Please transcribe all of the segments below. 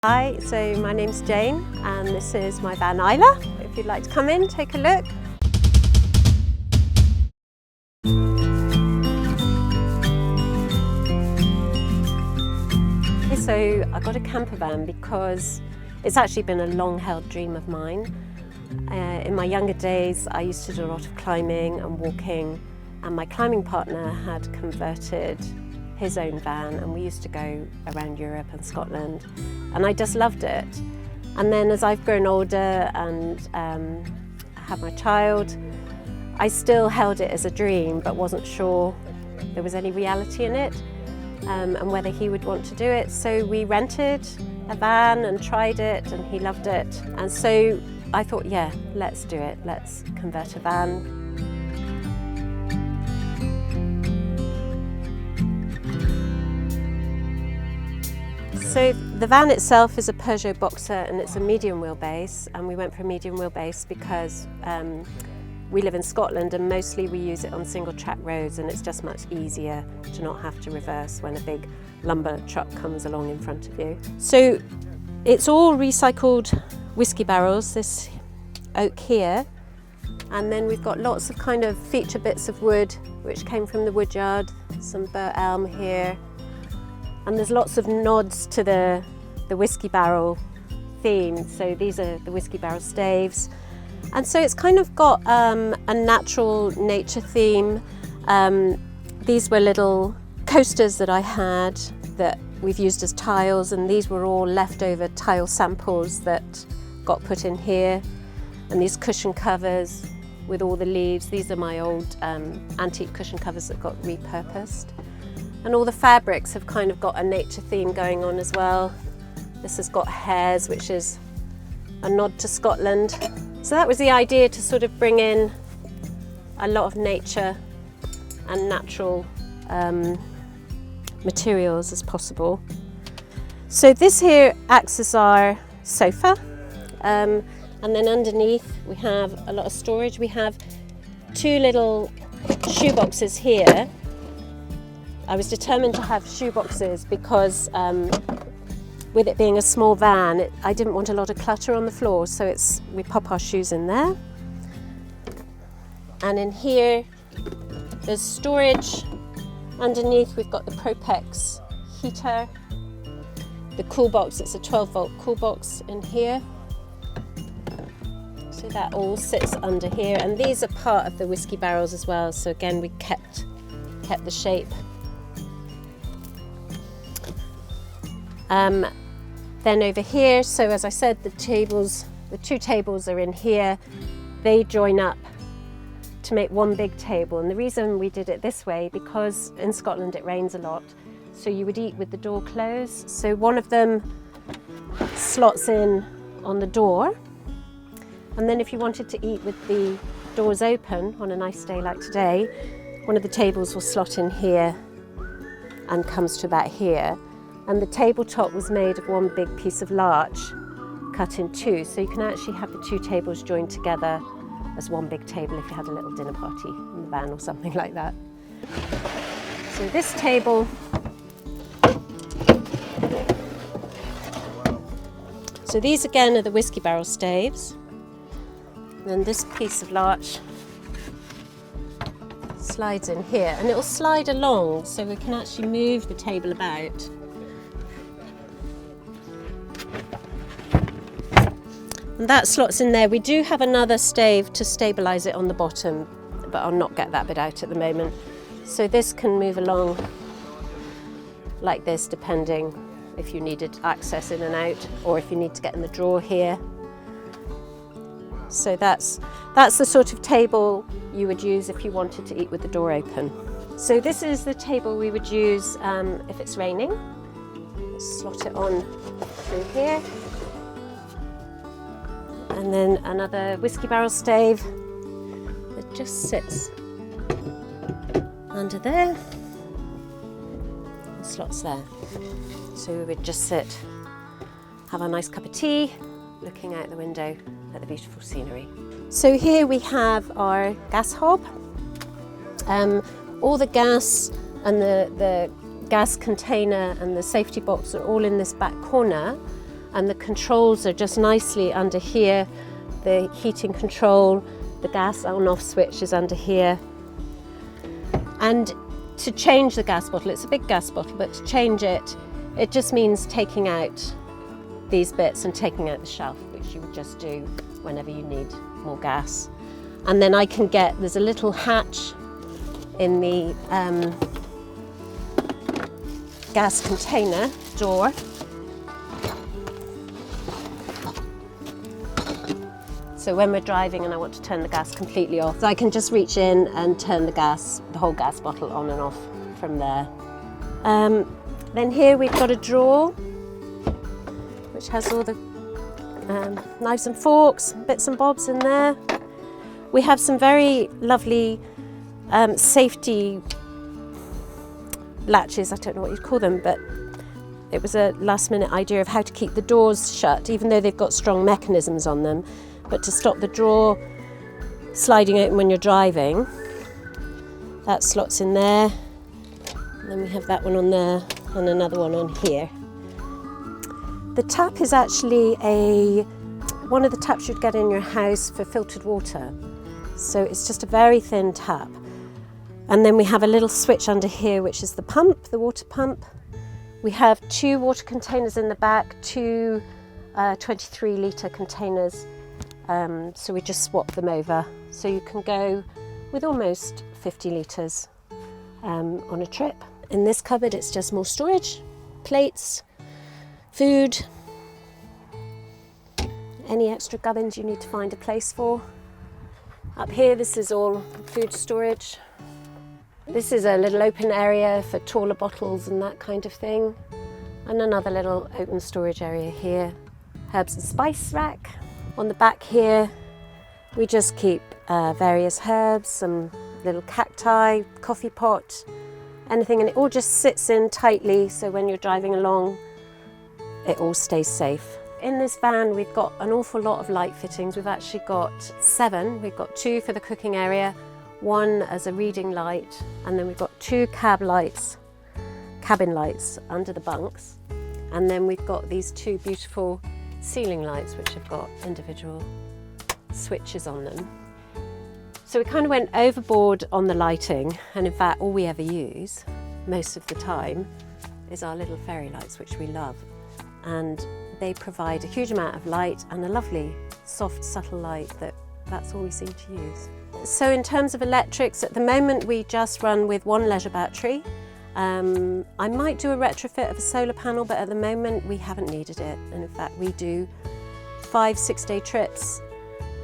Hi, so my name's Jane and this is my van Isla. If you'd like to come in, take a look. So I got a camper van because it's actually been a long-held dream of mine. In my younger days, I used to do a lot of climbing and walking, and my climbing partner had converted his own van, and we used to go around Europe and Scotland, and I just loved it. And then as I've grown older and had my child, I still held it as a dream, but wasn't sure there was any reality in it, and whether he would want to do it. So we rented a van and tried it, and he loved it. And so I thought, yeah, let's do it. Let's convert a van. So the van itself is a Peugeot Boxer and it's a medium wheelbase, and we went for a medium wheelbase because we live in Scotland and mostly we use it on single track roads, and it's just much easier to not have to reverse when a big lumber truck comes along in front of you. So it's all recycled whiskey barrels, this oak here, and then we've got lots of kind of feature bits of wood which came from the wood yard, some burnt elm here. And there's lots of nods to the whiskey barrel theme. So these are the whiskey barrel staves. And so it's kind of got a natural nature theme. These were little coasters that I had that we've used as tiles, and these were all leftover tile samples that got put in here. And these cushion covers with all the leaves, these are my old antique cushion covers that got repurposed. And all the fabrics have kind of got a nature theme going on as well. This has got hares, which is a nod to Scotland. So that was the idea, to sort of bring in a lot of nature and natural materials as possible. So this here acts as our sofa. And then underneath we have a lot of storage. We have two little shoe boxes here. I was determined to have shoe boxes because with it being a small van, I didn't want a lot of clutter on the floor, so we pop our shoes in there. And in here, there's storage. Underneath, we've got the Propex heater, the cool box, it's a 12-volt cool box in here. So that all sits under here, and these are part of the whiskey barrels as well, so again, we kept the shape. Then over here, so as I said, the two tables are in here. They join up to make one big table, and the reason we did it this way, because in Scotland it rains a lot, so you would eat with the door closed. So one of them slots in on the door, and then if you wanted to eat with the doors open on a nice day like today, one of the tables will slot in here and comes to about here. And the tabletop was made of one big piece of larch cut in two, so you can actually have the two tables joined together as one big table if you had a little dinner party in the van or something like that. So this table, so these again are the whiskey barrel staves. And then this piece of larch slides in here, and it will slide along so we can actually move the table about. And that slots in there. We do have another stave to stabilise it on the bottom, but I'll not get that bit out at the moment. So this can move along like this, depending if you needed access in and out, or if you need to get in the drawer here. So that's the sort of table you would use if you wanted to eat with the door open. So this is the table we would use if it's raining. Slot it on through here. And then another whiskey barrel stave that just sits under there and slots there. So we would just sit, have a nice cup of tea, looking out the window at the beautiful scenery. So here we have our gas hob. All the gas and the gas container and the safety box are all in this back corner. and the controls are just nicely under here. The heating control, the gas on off switch is under here. And to change the gas bottle, it's a big gas bottle, but to change it, it just means taking out these bits and taking out the shelf, which you would just do whenever you need more gas. And then I can get, there's a little hatch in the gas container door. So when we're driving and I want to turn the gas completely off, so I can just reach in and turn the whole gas bottle on and off from there. Then here we've got a drawer, which has all the knives and forks, bits and bobs in there. We have some very lovely safety latches, I don't know what you'd call them, but it was a last minute idea of how to keep the doors shut, even though they've got strong mechanisms on them. But to stop the drawer sliding open when you're driving, that slots in there. And then we have that one on there and another one on here. The tap is actually one of the taps you'd get in your house for filtered water. So it's just a very thin tap. And then we have a little switch under here, which is the pump, the water pump. We have 2 water containers in the back, 2 23-litre containers. So we just swap them over. So you can go with almost 50 litres on a trip. In this cupboard, it's just more storage, plates, food, any extra gubbins you need to find a place for. Up here, this is all food storage. This is a little open area for taller bottles and that kind of thing. And another little open storage area here. Herbs and spice rack. On the back here, we just keep various herbs, some little cacti, coffee pot, anything, and it all just sits in tightly, so when you're driving along, it all stays safe. In this van, we've got an awful lot of light fittings. We've actually got 7. We've got 2 for the cooking area, 1 as a reading light, and then we've got 2 cabin lights under the bunks, and then we've got these 2 beautiful ceiling lights which have got individual switches on them. So we kind of went overboard on the lighting, and in fact all we ever use most of the time is our little fairy lights, which we love, and they provide a huge amount of light and a lovely soft subtle light that's all we seem to use. So in terms of electrics, at the moment we just run with 1 leisure battery. I might do a retrofit of a solar panel, but at the moment we haven't needed it, and in fact we do 5-6 day trips,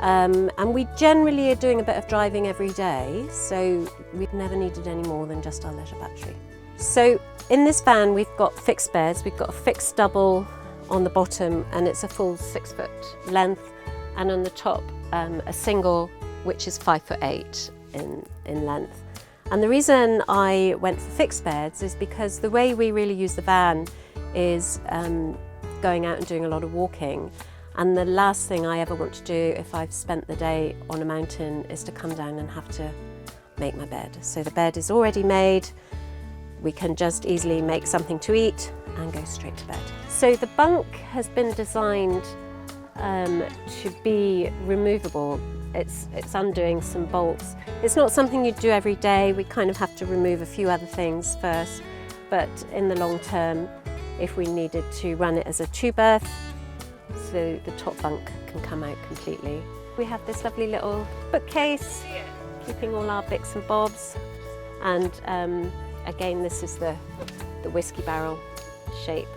and we generally are doing a bit of driving every day, so we've never needed any more than just our leisure battery. So in this van we've got fixed beds. We've got a fixed double on the bottom, and it's a full 6 foot length, and on the top a single which is 5'8" in length. And the reason I went for fixed beds is because the way we really use the van is going out and doing a lot of walking. And the last thing I ever want to do if I've spent the day on a mountain is to come down and have to make my bed. So the bed is already made. We can just easily make something to eat and go straight to bed. So the bunk has been designed to be removable. It's undoing some bolts. It's not something you do every day. We kind of have to remove a few other things first, but in the long term, if we needed to run it as a 2-berth, so the top bunk can come out completely. We have this lovely little bookcase, keeping all our bits and bobs, and again, this is the whiskey barrel shape.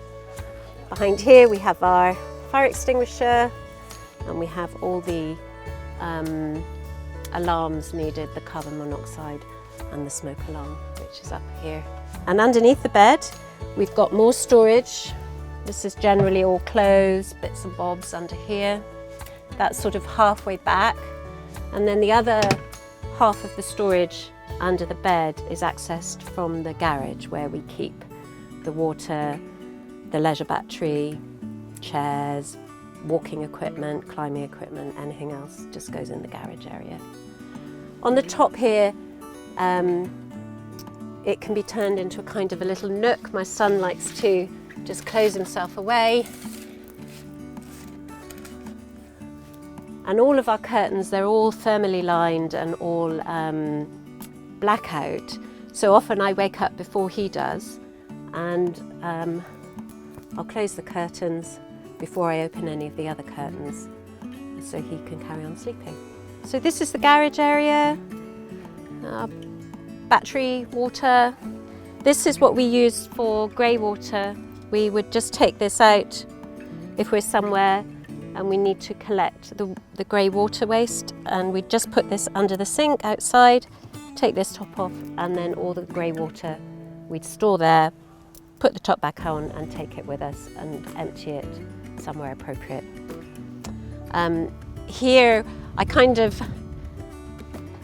Behind here we have our fire extinguisher, and we have all the alarms needed, the carbon monoxide and the smoke alarm, which is up here. And underneath the bed we've got more storage. This is generally all clothes, bits and bobs under here. That's sort of halfway back, and then the other half of the storage under the bed is accessed from the garage, where we keep the water, the leisure battery, chairs, walking equipment, climbing equipment, anything else just goes in the garage area. On the top here, it can be turned into a kind of a little nook. My son likes to just close himself away And all of our curtains, they're all thermally lined and all blackout. So often I wake up before he does, and I'll close the curtains before I open any of the other curtains so he can carry on sleeping. So this is the garage area, battery, water. This is what we use for grey water. We would just take this out if we're somewhere and we need to collect the grey water waste, and we just put this under the sink outside, take this top off, and then all the grey water we'd store there, put the top back on and take it with us and empty it somewhere appropriate. Here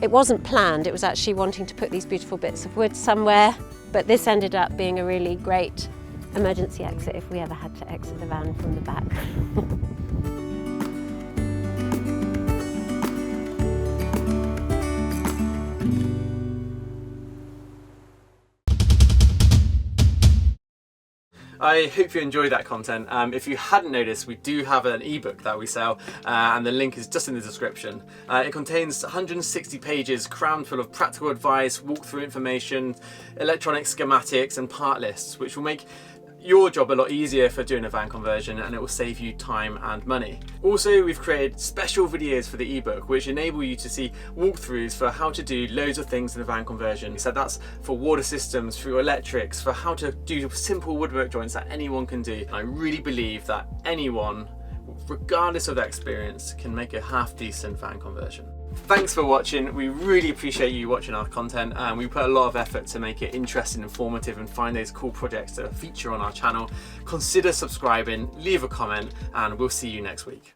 it wasn't planned, it was actually wanting to put these beautiful bits of wood somewhere, but this ended up being a really great emergency exit if we ever had to exit the van from the back. I hope you enjoyed that content. If you hadn't noticed, we do have an ebook that we sell, and the link is just in the description. It contains 160 pages crammed full of practical advice, walkthrough information, electronic schematics and part lists, which will make your job a lot easier for doing a van conversion, and it will save you time and money. Also, we've created special videos for the ebook which enable you to see walkthroughs for how to do loads of things in a van conversion. So that's for water systems, for electrics, for how to do simple woodwork joints that anyone can do. And I really believe that anyone, regardless of their experience, can make a half decent van conversion. Thanks for watching. We really appreciate you watching our content, and we put a lot of effort to make it interesting, informative, and find those cool projects to feature on our channel. Consider subscribing, leave a comment, and we'll see you next week.